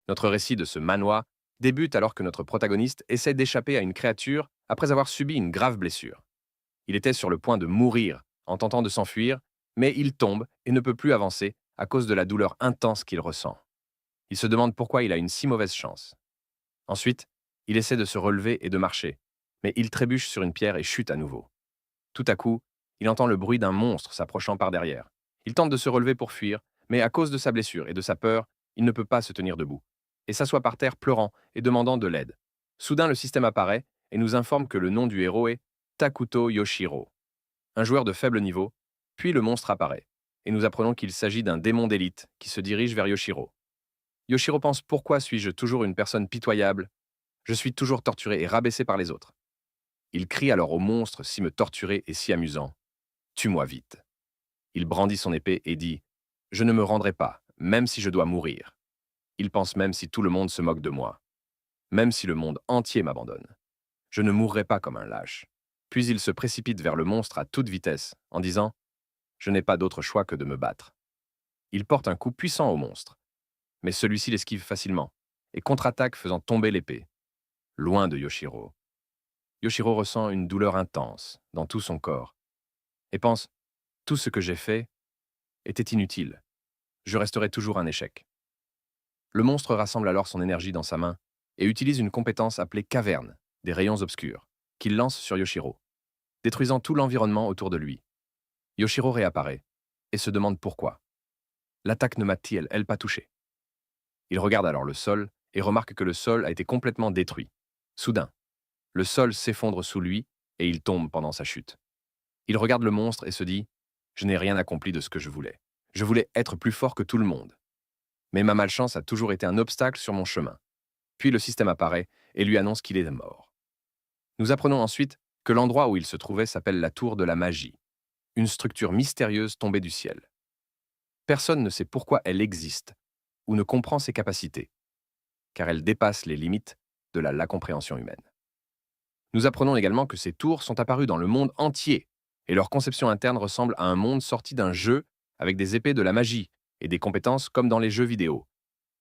Notre récit de ce manhwa débute alors que notre protagoniste essaie d'échapper à une créature après avoir subi une grave blessure. Il était sur le point de mourir en tentant de s'enfuir, mais il tombe et ne peut plus avancer à cause de la douleur intense qu'il ressent. Il se demande pourquoi il a une si mauvaise chance. Ensuite, il essaie de se relever et de marcher, mais il trébuche sur une pierre et chute à nouveau. Tout à coup, il entend le bruit d'un monstre s'approchant par derrière. Il tente de se relever pour fuir, mais à cause de sa blessure et de sa peur, il ne peut pas se tenir debout, et s'assoit par terre pleurant et demandant de l'aide. Soudain, le système apparaît et nous informe que le nom du héros est Takuto Yoshiro, un joueur de faible niveau, puis le monstre apparaît, et nous apprenons qu'il s'agit d'un démon d'élite qui se dirige vers Yoshiro. Yoshiro pense: pourquoi suis-je toujours une personne pitoyable? Je suis toujours torturé et rabaissé par les autres. Il crie alors au monstre si me torturer est si amusant: tue-moi vite. Il brandit son épée et dit: je ne me rendrai pas, même si je dois mourir. Il pense même si tout le monde se moque de moi, même si le monde entier m'abandonne. Je ne mourrai pas comme un lâche. Puis il se précipite vers le monstre à toute vitesse, en disant: je n'ai pas d'autre choix que de me battre. Il porte un coup puissant au monstre, mais celui-ci l'esquive facilement, et contre-attaque faisant tomber l'épée, loin de Yoshiro. Yoshiro ressent une douleur intense dans tout son corps, et pense: tout ce que j'ai fait était inutile. Je resterai toujours un échec. Le monstre rassemble alors son énergie dans sa main et utilise une compétence appelée caverne, des rayons obscurs, qu'il lance sur Yoshiro, détruisant tout l'environnement autour de lui. Yoshiro réapparaît et se demande pourquoi. L'attaque ne m'a-t-elle elle pas touché? Il regarde alors le sol et remarque que le sol a été complètement détruit. Soudain, le sol s'effondre sous lui et il tombe pendant sa chute. Il regarde le monstre et se dit: je n'ai rien accompli de ce que je voulais. Je voulais être plus fort que tout le monde. Mais ma malchance a toujours été un obstacle sur mon chemin. Puis le système apparaît et lui annonce qu'il est mort. Nous apprenons ensuite que l'endroit où il se trouvait s'appelle la Tour de la Magie, une structure mystérieuse tombée du ciel. Personne ne sait pourquoi elle existe ou ne comprend ses capacités, car elle dépasse les limites de la compréhension humaine. Nous apprenons également que ces tours sont apparues dans le monde entier, et leur conception interne ressemble à un monde sorti d'un jeu avec des épées de la magie et des compétences comme dans les jeux vidéo.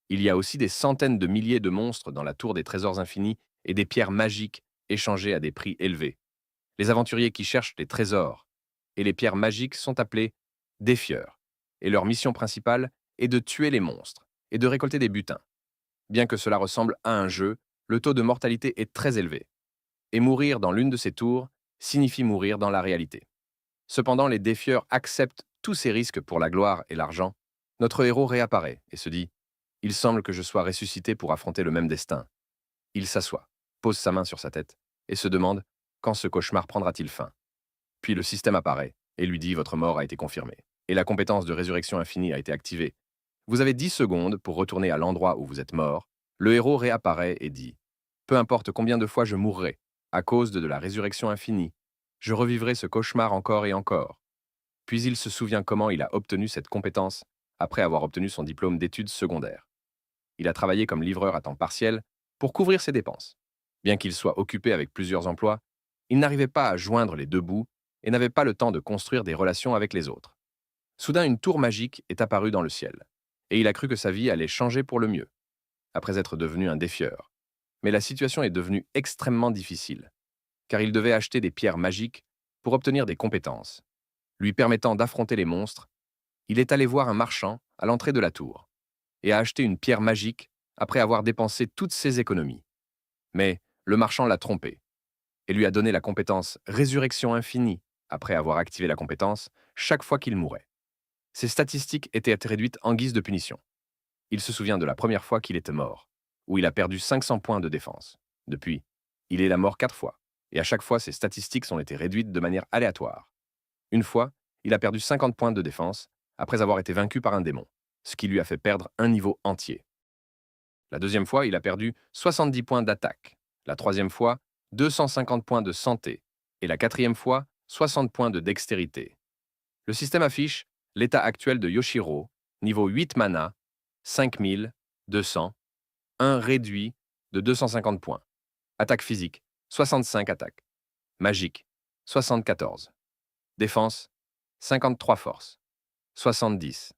Il y a aussi des centaines de milliers de monstres dans la tour des trésors infinis et des pierres magiques échangées à des prix élevés. Les aventuriers qui cherchent les trésors et les pierres magiques sont appelés défieurs, et leur mission principale est de tuer les monstres et de récolter des butins. Bien que cela ressemble à un jeu, le taux de mortalité est très élevé, et mourir dans l'une de ces tours signifie mourir dans la réalité. Cependant, les défieurs acceptent tous ces risques pour la gloire et l'argent. Notre héros réapparaît et se dit: il semble que je sois ressuscité pour affronter le même destin. Il s'assoit, pose sa main sur sa tête et se demande quand ce cauchemar prendra-t-il fin. Puis le système apparaît et lui dit: votre mort a été confirmée et la compétence de résurrection infinie a été activée. Vous avez 10 secondes pour retourner à l'endroit où vous êtes mort. Le héros réapparaît et dit: peu importe combien de fois je mourrai, à cause de la résurrection infinie, je revivrai ce cauchemar encore et encore. Puis il se souvient comment il a obtenu cette compétence après avoir obtenu son diplôme d'études secondaires. Il a travaillé comme livreur à temps partiel pour couvrir ses dépenses. Bien qu'il soit occupé avec plusieurs emplois, il n'arrivait pas à joindre les deux bouts et n'avait pas le temps de construire des relations avec les autres. Soudain, une tour magique est apparue dans le ciel, et il a cru que sa vie allait changer pour le mieux, après être devenu un défieur. Mais la situation est devenue extrêmement difficile, car il devait acheter des pierres magiques pour obtenir des compétences. Lui permettant d'affronter les monstres, il est allé voir un marchand à l'entrée de la tour et a acheté une pierre magique après avoir dépensé toutes ses économies. Mais le marchand l'a trompé et lui a donné la compétence Résurrection infinie après avoir activé la compétence chaque fois qu'il mourait. Ses statistiques étaient réduites en guise de punition. Il se souvient de la première fois qu'il était mort, où il a perdu 500 points de défense. Depuis, il est la mort 4 fois, et à chaque fois ses statistiques ont été réduites de manière aléatoire. Une fois, il a perdu 50 points de défense après avoir été vaincu par un démon, ce qui lui a fait perdre un niveau entier. La deuxième fois, il a perdu 70 points d'attaque. La troisième fois, 250 points de santé. Et la quatrième fois, 60 points de dextérité. Le système affiche l'état actuel de Yoshiro, niveau 8 mana, 5200, 1 réduit de 250 points. Attaque physique, 65 attaques. Magique, 74. Défense, 53 force, 70.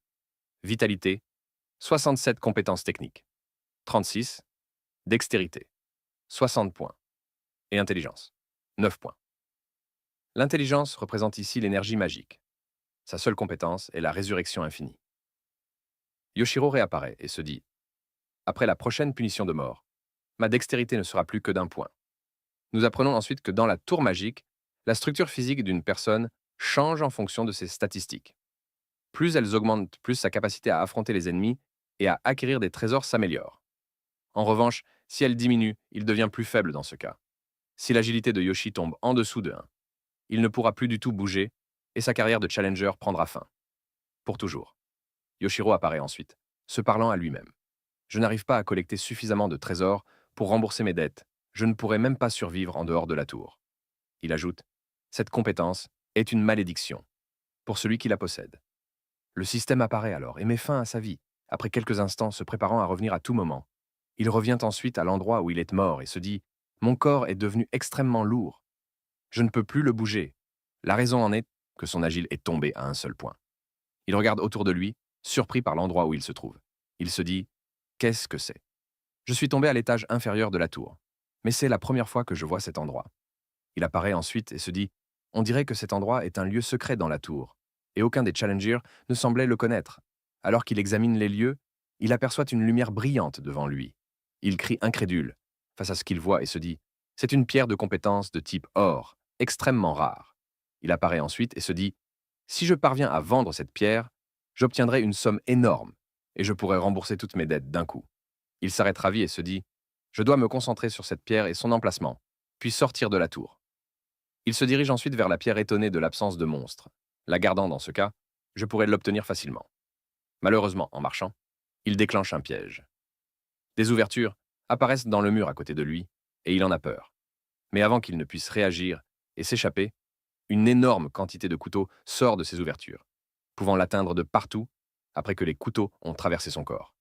Vitalité, 67 compétences techniques. 36, dextérité, 60 points, et intelligence, 9 points. L'intelligence représente ici l'énergie magique. Sa seule compétence est la résurrection infinie. Yoshiro réapparaît et se dit « Après la prochaine punition de mort, ma dextérité ne sera plus que d'un point. » Nous apprenons ensuite que dans la tour magique, la structure physique d'une personne change en fonction de ses statistiques. Plus elles augmentent, plus sa capacité à affronter les ennemis et à acquérir des trésors s'améliore. En revanche, si elle diminue, il devient plus faible dans ce cas. Si l'agilité de Yoshi tombe en dessous de 1, il ne pourra plus du tout bouger et sa carrière de challenger prendra fin. Pour toujours. Yoshiro apparaît ensuite, se parlant à lui-même. Je n'arrive pas à collecter suffisamment de trésors pour rembourser mes dettes. Je ne pourrai même pas survivre en dehors de la tour. Il ajoute, cette compétence est une malédiction pour celui qui la possède. Le système apparaît alors et met fin à sa vie, après quelques instants se préparant à revenir à tout moment. Il revient ensuite à l'endroit où il est mort et se dit « Mon corps est devenu extrêmement lourd. Je ne peux plus le bouger. » La raison en est que son agile est tombé à un seul point. Il regarde autour de lui, surpris par l'endroit où il se trouve. Il se dit « Qu'est-ce que c'est ?» Je suis tombé à l'étage inférieur de la tour, mais c'est la première fois que je vois cet endroit. Il apparaît ensuite et se dit « On dirait que cet endroit est un lieu secret dans la tour, et aucun des challengers ne semblait le connaître. » Alors qu'il examine les lieux, il aperçoit une lumière brillante devant lui. Il crie incrédule face à ce qu'il voit et se dit « C'est une pierre de compétence de type or, extrêmement rare. » Il apparaît ensuite et se dit « Si je parviens à vendre cette pierre, j'obtiendrai une somme énorme et je pourrai rembourser toutes mes dettes d'un coup. » Il s'arrête ravi et se dit « Je dois me concentrer sur cette pierre et son emplacement, puis sortir de la tour. » Il se dirige ensuite vers la pierre étonnée de l'absence de monstre. La gardant dans ce cas, je pourrais l'obtenir facilement. Malheureusement, en marchant, il déclenche un piège. Des ouvertures apparaissent dans le mur à côté de lui, et il en a peur. Mais avant qu'il ne puisse réagir et s'échapper, une énorme quantité de couteaux sort de ces ouvertures, pouvant l'atteindre de partout après que les couteaux ont traversé son corps.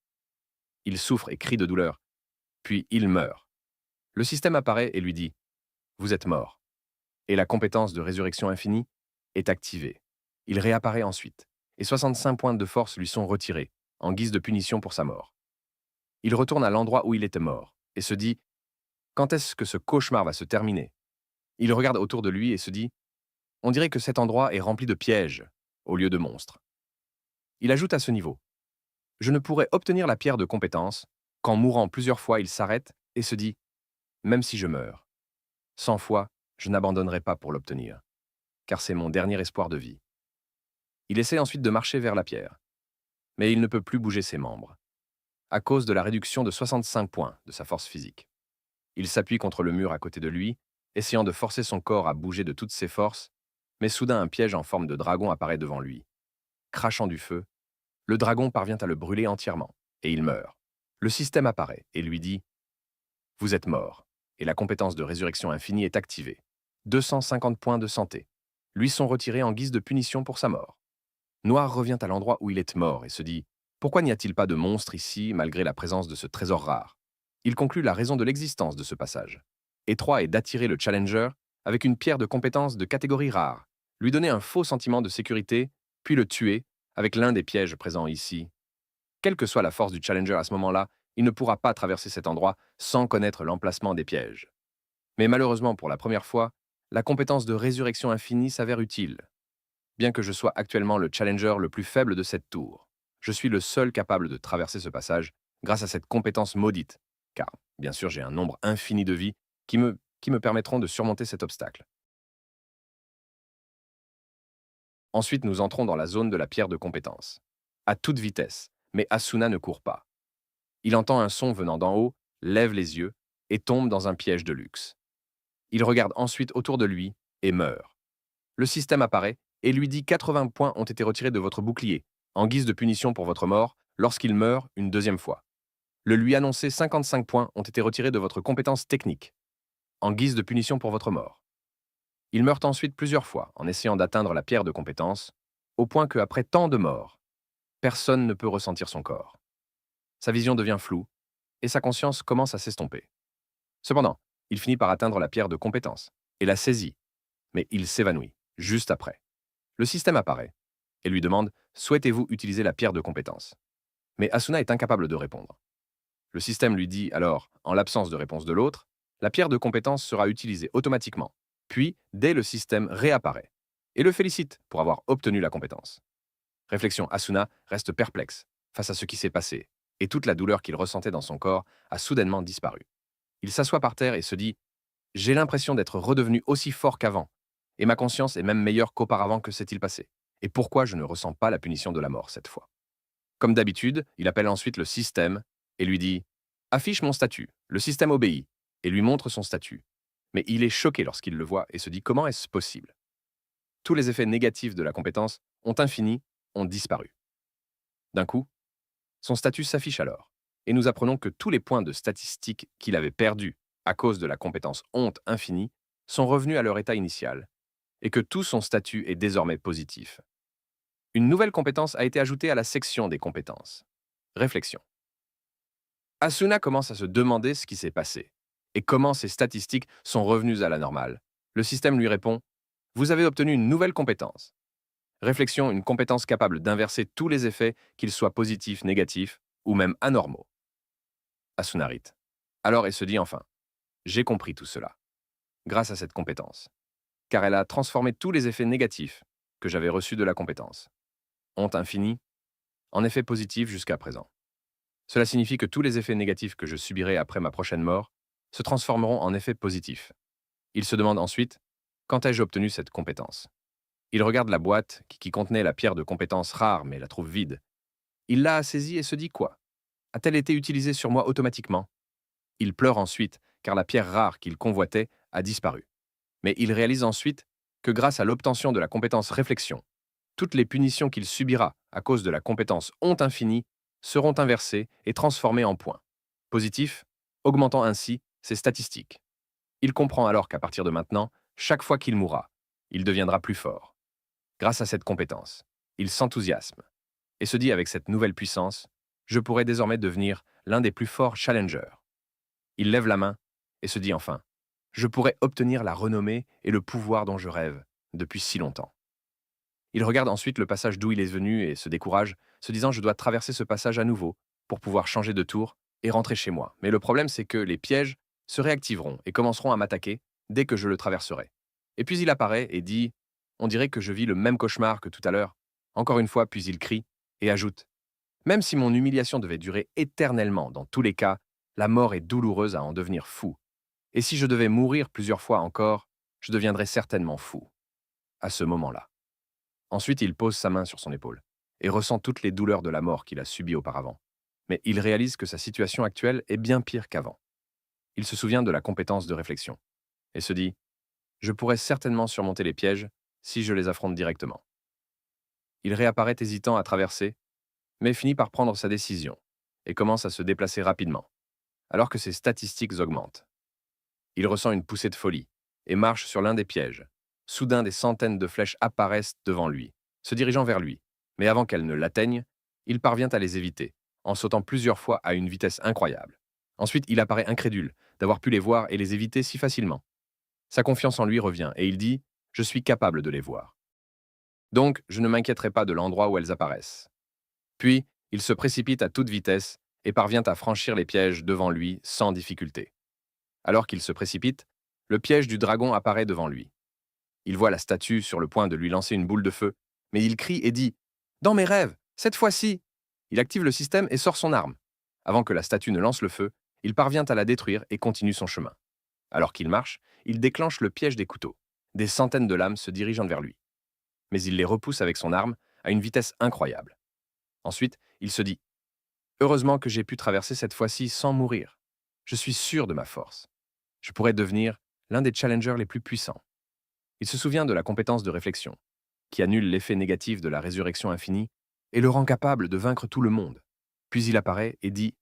Il souffre et crie de douleur, puis il meurt. Le système apparaît et lui dit « Vous êtes mort », et la compétence de résurrection infinie est activée. Il réapparaît ensuite, et 65 points de force lui sont retirés, en guise de punition pour sa mort. Il retourne à l'endroit où il était mort, et se dit « Quand est-ce que ce cauchemar va se terminer ?» Il regarde autour de lui et se dit « On dirait que cet endroit est rempli de pièges, au lieu de monstres. » Il ajoute à ce niveau « Je ne pourrais obtenir la pierre de compétence qu'en mourant plusieurs fois il s'arrête et se dit « Même si je meurs, 100 fois, je n'abandonnerai pas pour l'obtenir, car c'est mon dernier espoir de vie. » Il essaie ensuite de marcher vers la pierre, mais il ne peut plus bouger ses membres, à cause de la réduction de 65 points de sa force physique. Il s'appuie contre le mur à côté de lui, essayant de forcer son corps à bouger de toutes ses forces, mais soudain un piège en forme de dragon apparaît devant lui. Crachant du feu, le dragon parvient à le brûler entièrement, et il meurt. Le système apparaît et lui dit « Vous êtes mort, et la compétence de résurrection infinie est activée. 250 points de santé lui sont retirés en guise de punition pour sa mort. » Noir revient à l'endroit où il est mort et se dit « Pourquoi n'y a-t-il pas de monstre ici malgré la présence de ce trésor rare ?» Il conclut la raison de l'existence de ce passage. Étroit est d'attirer le challenger avec une pierre de compétence de catégorie rare, lui donner un faux sentiment de sécurité, puis le tuer avec l'un des pièges présents ici. Quelle que soit la force du challenger à ce moment-là, il ne pourra pas traverser cet endroit sans connaître l'emplacement des pièges. Mais malheureusement, pour la première fois, la compétence de résurrection infinie s'avère utile. Bien que je sois actuellement le challenger le plus faible de cette tour, je suis le seul capable de traverser ce passage grâce à cette compétence maudite, car, bien sûr, j'ai un nombre infini de vies qui me permettront de surmonter cet obstacle. Ensuite, nous entrons dans la zone de la pierre de compétence. À toute vitesse, mais Asuna ne court pas. Il entend un son venant d'en haut, lève les yeux et tombe dans un piège de luxe. Il regarde ensuite autour de lui et meurt. Le système apparaît et lui dit 80 points ont été retirés de votre bouclier, en guise de punition pour votre mort, lorsqu'il meurt une deuxième fois. Le lui annoncer 55 points ont été retirés de votre compétence technique, en guise de punition pour votre mort. Il meurt ensuite plusieurs fois en essayant d'atteindre la pierre de compétence, au point qu'après tant de morts, personne ne peut ressentir son corps. Sa vision devient floue et sa conscience commence à s'estomper. Cependant, il finit par atteindre la pierre de compétence et la saisit, mais il s'évanouit juste après. Le système apparaît et lui demande « Souhaitez-vous utiliser la pierre de compétence ?» Mais Asuna est incapable de répondre. Le système lui dit alors, en l'absence de réponse de l'autre, la pierre de compétence sera utilisée automatiquement, puis dès le système réapparaît, et le félicite pour avoir obtenu la compétence. Réflexion, Asuna reste perplexe face à ce qui s'est passé, et toute la douleur qu'il ressentait dans son corps a soudainement disparu. Il s'assoit par terre et se dit: j'ai l'impression d'être redevenu aussi fort qu'avant, et ma conscience est même meilleure qu'auparavant. Que s'est-il passé? Et pourquoi je ne ressens pas la punition de la mort cette fois? Comme d'habitude, il appelle ensuite le système et lui dit: affiche mon statut. Le système obéit et lui montre son statut. Mais il est choqué lorsqu'il le voit et se dit: comment est-ce possible? Tous les effets négatifs de la compétence ont disparu. D'un coup, son statut s'affiche alors, et nous apprenons que tous les points de statistiques qu'il avait perdus à cause de la compétence honte infinie sont revenus à leur état initial, et que tout son statut est désormais positif. Une nouvelle compétence a été ajoutée à la section des compétences. Réflexion. Asuna commence à se demander ce qui s'est passé, et comment ses statistiques sont revenues à la normale. Le système lui répond: vous avez obtenu une nouvelle compétence. Réflexion, une compétence capable d'inverser tous les effets, qu'ils soient positifs, négatifs ou même anormaux. Asuna rit. Alors elle se dit enfin: j'ai compris tout cela, grâce à cette compétence, car elle a transformé tous les effets négatifs que j'avais reçus de la compétence. Honte infinie, en effet positif jusqu'à présent. Cela signifie que tous les effets négatifs que je subirai après ma prochaine mort se transformeront en effets positifs. Il se demande ensuite: quand ai-je obtenu cette compétence? Il regarde la boîte qui contenait la pierre de compétence rare mais la trouve vide. Il l'a saisie et se dit: quoi? A-t-elle été utilisée sur moi automatiquement? Il pleure ensuite, car la pierre rare qu'il convoitait a disparu. Mais il réalise ensuite que grâce à l'obtention de la compétence réflexion, toutes les punitions qu'il subira à cause de la compétence honte infinie seront inversées et transformées en points positifs, augmentant ainsi ses statistiques. Il comprend alors qu'à partir de maintenant, chaque fois qu'il mourra, il deviendra plus fort. Grâce à cette compétence, il s'enthousiasme et se dit: avec cette nouvelle puissance, je pourrai désormais devenir l'un des plus forts challengers. Il lève la main et se dit enfin: je pourrai obtenir la renommée et le pouvoir dont je rêve depuis si longtemps. Il regarde ensuite le passage d'où il est venu et se décourage, se disant: je dois traverser ce passage à nouveau pour pouvoir changer de tour et rentrer chez moi. Mais le problème, c'est que les pièges se réactiveront et commenceront à m'attaquer dès que je le traverserai. Et puis il apparaît et dit: on dirait que je vis le même cauchemar que tout à l'heure. Encore une fois, puis il crie et ajoute: même si mon humiliation devait durer éternellement, dans tous les cas, la mort est douloureuse à en devenir fou. Et si je devais mourir plusieurs fois encore, je deviendrais certainement fou. À ce moment-là. Ensuite, il pose sa main sur son épaule et ressent toutes les douleurs de la mort qu'il a subies auparavant. Mais il réalise que sa situation actuelle est bien pire qu'avant. Il se souvient de la compétence de réflexion et se dit: je pourrais certainement surmonter les pièges si je les affronte directement. Il réapparaît hésitant à traverser, mais finit par prendre sa décision et commence à se déplacer rapidement, alors que ses statistiques augmentent. Il ressent une poussée de folie et marche sur l'un des pièges. Soudain, des centaines de flèches apparaissent devant lui, se dirigeant vers lui. Mais avant qu'elles ne l'atteignent, il parvient à les éviter, en sautant plusieurs fois à une vitesse incroyable. Ensuite, il apparaît incrédule d'avoir pu les voir et les éviter si facilement. Sa confiance en lui revient et il dit: je suis capable de les voir. Donc, je ne m'inquiéterai pas de l'endroit où elles apparaissent. Puis, il se précipite à toute vitesse et parvient à franchir les pièges devant lui sans difficulté. Alors qu'il se précipite, le piège du dragon apparaît devant lui. Il voit la statue sur le point de lui lancer une boule de feu, mais il crie et dit: dans mes rêves, cette fois-ci! Il active le système et sort son arme. Avant que la statue ne lance le feu, il parvient à la détruire et continue son chemin. Alors qu'il marche, il déclenche le piège des couteaux. Des centaines de lames se dirigent vers lui. Mais il les repousse avec son arme à une vitesse incroyable. Ensuite, il se dit: heureusement que j'ai pu traverser cette fois-ci sans mourir. Je suis sûr de ma force. Je pourrais devenir l'un des challengers les plus puissants. Il se souvient de la compétence de réflexion, qui annule l'effet négatif de la résurrection infinie et le rend capable de vaincre tout le monde. Puis il apparaît et dit: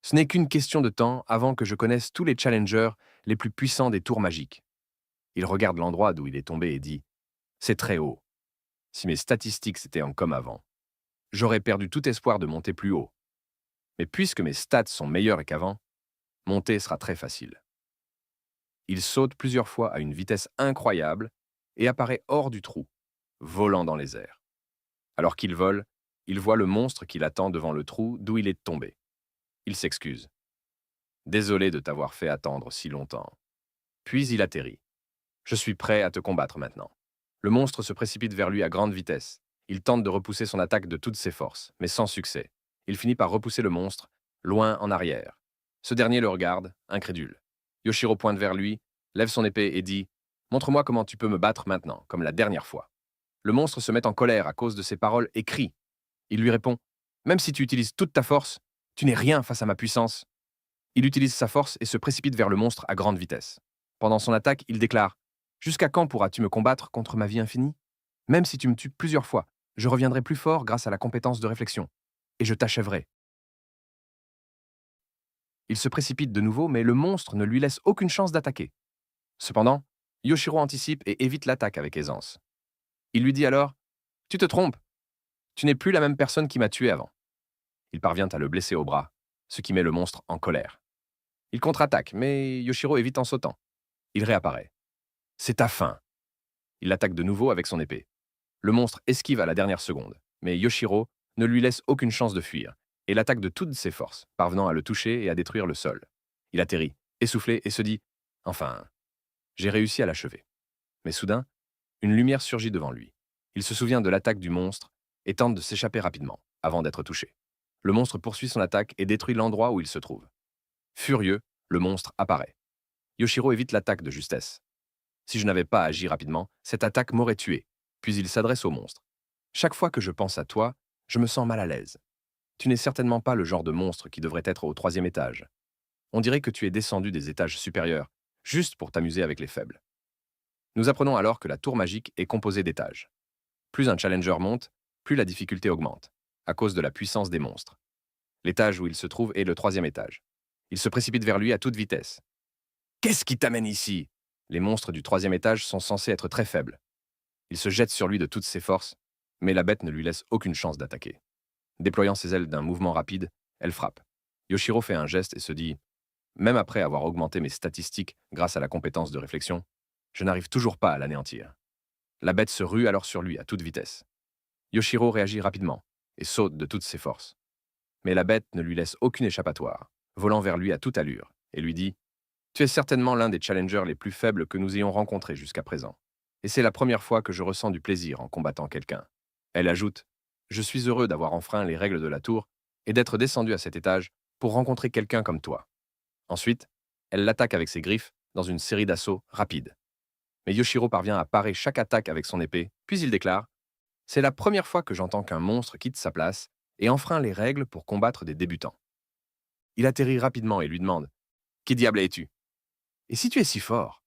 ce n'est qu'une question de temps avant que je connaisse tous les challengers les plus puissants des tours magiques. Il regarde l'endroit d'où il est tombé et dit: c'est très haut. Si mes statistiques étaient comme avant, j'aurais perdu tout espoir de monter plus haut. Mais puisque mes stats sont meilleures qu'avant, monter sera très facile. Il saute plusieurs fois à une vitesse incroyable et apparaît hors du trou, volant dans les airs. Alors qu'il vole, il voit le monstre qui l'attend devant le trou d'où il est tombé. Il s'excuse. Désolé de t'avoir fait attendre si longtemps. Puis il atterrit. Je suis prêt à te combattre maintenant. Le monstre se précipite vers lui à grande vitesse. Il tente de repousser son attaque de toutes ses forces, mais sans succès. Il finit par repousser le monstre, loin en arrière. Ce dernier le regarde, incrédule. Yoshiro pointe vers lui, lève son épée et dit « Montre-moi comment tu peux me battre maintenant, comme la dernière fois. » Le monstre se met en colère à cause de ses paroles et crie. Il lui répond « Même si tu utilises toute ta force, tu n'es rien face à ma puissance. » Il utilise sa force et se précipite vers le monstre à grande vitesse. Pendant son attaque, il déclare « Jusqu'à quand pourras-tu me combattre contre ma vie infinie? Même si tu me tues plusieurs fois, je reviendrai plus fort grâce à la compétence de réflexion. Et je t'achèverai. » Il se précipite de nouveau, mais le monstre ne lui laisse aucune chance d'attaquer. Cependant, Yoshiro anticipe et évite l'attaque avec aisance. Il lui dit alors « Tu te trompes, tu n'es plus la même personne qui m'a tué avant. » Il parvient à le blesser au bras, ce qui met le monstre en colère. Il contre-attaque, mais Yoshiro évite en sautant. Il réapparaît. « C'est ta fin. » Il l'attaque de nouveau avec son épée. Le monstre esquive à la dernière seconde, mais Yoshiro ne lui laisse aucune chance de fuir, et l'attaque de toutes ses forces, parvenant à le toucher et à détruire le sol. Il atterrit, essoufflé, et se dit « Enfin, j'ai réussi à l'achever. » Mais soudain, une lumière surgit devant lui. Il se souvient de l'attaque du monstre et tente de s'échapper rapidement, avant d'être touché. Le monstre poursuit son attaque et détruit l'endroit où il se trouve. Furieux, le monstre apparaît. Yoshiro évite l'attaque de justesse. « Si je n'avais pas agi rapidement, cette attaque m'aurait tué. » Puis il s'adresse au monstre. « Chaque fois que je pense à toi, je me sens mal à l'aise. Tu n'es certainement pas le genre de monstre qui devrait être au 3e étage. On dirait que tu es descendu des étages supérieurs, juste pour t'amuser avec les faibles. » Nous apprenons alors que la tour magique est composée d'étages. Plus un challenger monte, plus la difficulté augmente, à cause de la puissance des monstres. L'étage où il se trouve est le 3e étage. Il se précipite vers lui à toute vitesse. « Qu'est-ce qui t'amène ici ?» Les monstres du 3e étage sont censés être très faibles. Il se jette sur lui de toutes ses forces, mais la bête ne lui laisse aucune chance d'attaquer. Déployant ses ailes d'un mouvement rapide, elle frappe. Yoshiro fait un geste et se dit « Même après avoir augmenté mes statistiques grâce à la compétence de réflexion, je n'arrive toujours pas à l'anéantir. » La bête se rue alors sur lui à toute vitesse. Yoshiro réagit rapidement et saute de toutes ses forces. Mais la bête ne lui laisse aucune échappatoire, volant vers lui à toute allure, et lui dit « Tu es certainement l'un des challengers les plus faibles que nous ayons rencontrés jusqu'à présent. Et c'est la première fois que je ressens du plaisir en combattant quelqu'un. » Elle ajoute « Je suis heureux d'avoir enfreint les règles de la tour et d'être descendu à cet étage pour rencontrer quelqu'un comme toi. » Ensuite, elle l'attaque avec ses griffes dans une série d'assauts rapides. Mais Yoshiro parvient à parer chaque attaque avec son épée, puis il déclare « C'est la première fois que j'entends qu'un monstre quitte sa place et enfreint les règles pour combattre des débutants. » Il atterrit rapidement et lui demande « Qui diable es-tu? Et si tu es si fort,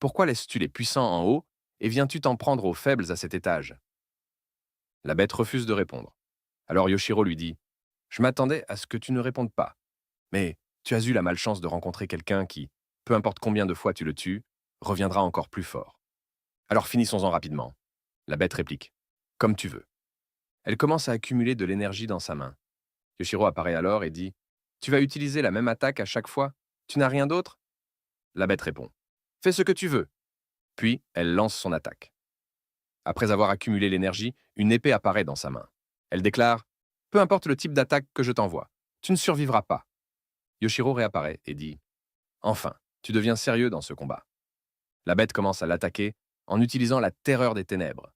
pourquoi laisses-tu les puissants en haut et viens-tu t'en prendre aux faibles à cet étage ?» La bête refuse de répondre. Alors Yoshiro lui dit « Je m'attendais à ce que tu ne répondes pas. Mais tu as eu la malchance de rencontrer quelqu'un qui, peu importe combien de fois tu le tues, reviendra encore plus fort. Alors finissons-en rapidement. » La bête réplique « Comme tu veux. » Elle commence à accumuler de l'énergie dans sa main. Yoshiro apparaît alors et dit « Tu vas utiliser la même attaque à chaque fois? Tu n'as rien d'autre ?» La bête répond « Fais ce que tu veux. » Puis elle lance son attaque. Après avoir accumulé l'énergie, une épée apparaît dans sa main. Elle déclare « Peu importe le type d'attaque que je t'envoie, tu ne survivras pas. » Yoshiro réapparaît et dit « Enfin, tu deviens sérieux dans ce combat. » La bête commence à l'attaquer en utilisant la terreur des ténèbres.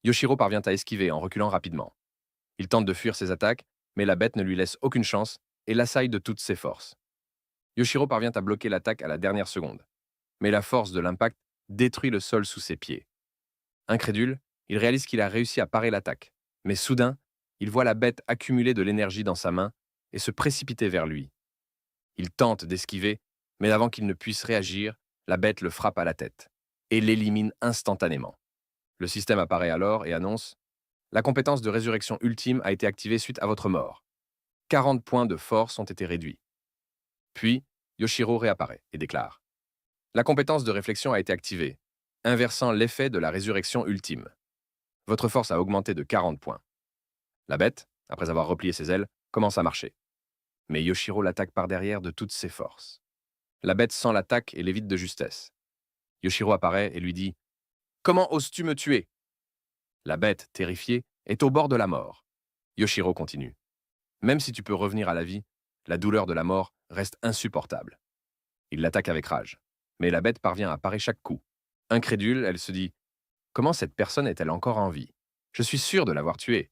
Yoshiro parvient à esquiver en reculant rapidement. Il tente de fuir ses attaques, mais la bête ne lui laisse aucune chance et l'assaille de toutes ses forces. Yoshiro parvient à bloquer l'attaque à la dernière seconde, mais la force de l'impact détruit le sol sous ses pieds. Incrédule, il réalise qu'il a réussi à parer l'attaque, mais soudain, il voit la bête accumuler de l'énergie dans sa main et se précipiter vers lui. Il tente d'esquiver, mais avant qu'il ne puisse réagir, la bête le frappe à la tête et l'élimine instantanément. Le système apparaît alors et annonce « La compétence de résurrection ultime a été activée suite à votre mort. 40 points de force ont été réduits. » Puis, Yoshiro réapparaît et déclare « La compétence de réflexion a été activée, inversant l'effet de la résurrection ultime. Votre force a augmenté de 40 points. » La bête, après avoir replié ses ailes, commence à marcher. Mais Yoshiro l'attaque par derrière de toutes ses forces. La bête sent l'attaque et l'évite de justesse. Yoshiro apparaît et lui dit « Comment oses-tu me tuer ?» La bête, terrifiée, est au bord de la mort. Yoshiro continue « Même si tu peux revenir à la vie, la douleur de la mort reste insupportable. Il l'attaque avec rage. Mais la bête parvient à parer chaque coup. Incrédule, elle se dit « Comment cette personne est-elle encore en vie? Je suis sûr de l'avoir tuée. »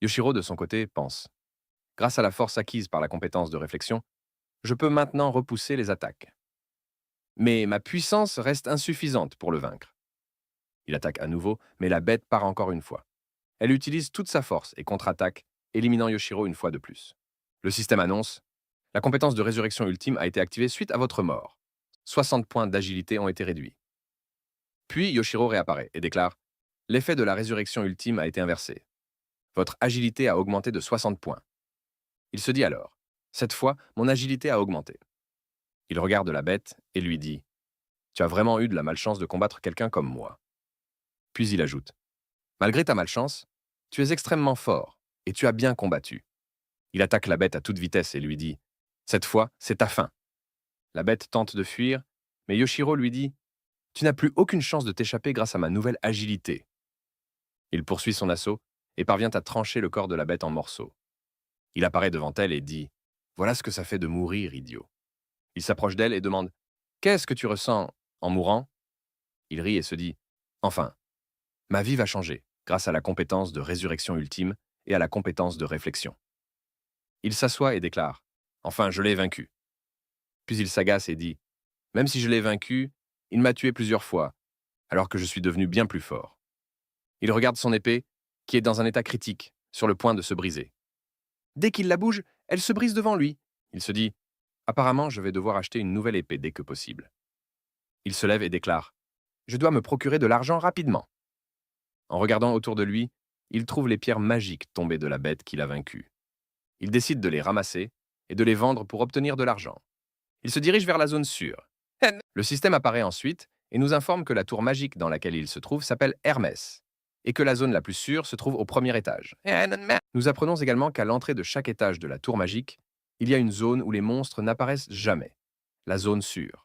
Yoshiro, de son côté, pense « Grâce à la force acquise par la compétence de réflexion, je peux maintenant repousser les attaques. Mais ma puissance reste insuffisante pour le vaincre. » Il attaque à nouveau, mais la bête part encore une fois. Elle utilise toute sa force et contre-attaque, éliminant Yoshiro une fois de plus. Le système annonce « La compétence de résurrection ultime a été activée suite à votre mort. 60 points d'agilité ont été réduits. » Puis Yoshiro réapparaît et déclare « L'effet de la résurrection ultime a été inversé. Votre agilité a augmenté de 60 points. » Il se dit alors « Cette fois, mon agilité a augmenté. » Il regarde la bête et lui dit « Tu as vraiment eu de la malchance de combattre quelqu'un comme moi. » Puis il ajoute « Malgré ta malchance, tu es extrêmement fort et tu as bien combattu. » Il attaque la bête à toute vitesse et lui dit « Cette fois, c'est ta fin. » La bête tente de fuir, mais Yoshiro lui dit « Tu n'as plus aucune chance de t'échapper grâce à ma nouvelle agilité. » Il poursuit son assaut et parvient à trancher le corps de la bête en morceaux. Il apparaît devant elle et dit « Voilà ce que ça fait de mourir, idiot. » Il s'approche d'elle et demande « Qu'est-ce que tu ressens en mourant ?» Il rit et se dit « Enfin, ma vie va changer grâce à la compétence de résurrection ultime et à la compétence de réflexion. » Il s'assoit et déclare « Enfin, je l'ai vaincu. » Puis il s'agace et dit « Même si je l'ai vaincu, il m'a tué plusieurs fois, alors que je suis devenu bien plus fort. » Il regarde son épée, qui est dans un état critique, sur le point de se briser. Dès qu'il la bouge, elle se brise devant lui. Il se dit « Apparemment, je vais devoir acheter une nouvelle épée dès que possible. » Il se lève et déclare « Je dois me procurer de l'argent rapidement. » En regardant autour de lui, il trouve les pierres magiques tombées de la bête qu'il a vaincue. Il décide de les ramasser et de les vendre pour obtenir de l'argent. Il se dirige vers la zone sûre. Le système apparaît ensuite et nous informe que la tour magique dans laquelle il se trouve s'appelle Hermès et que la zone la plus sûre se trouve au premier étage. Nous apprenons également qu'à l'entrée de chaque étage de la tour magique, il y a une zone où les monstres n'apparaissent jamais, la zone sûre.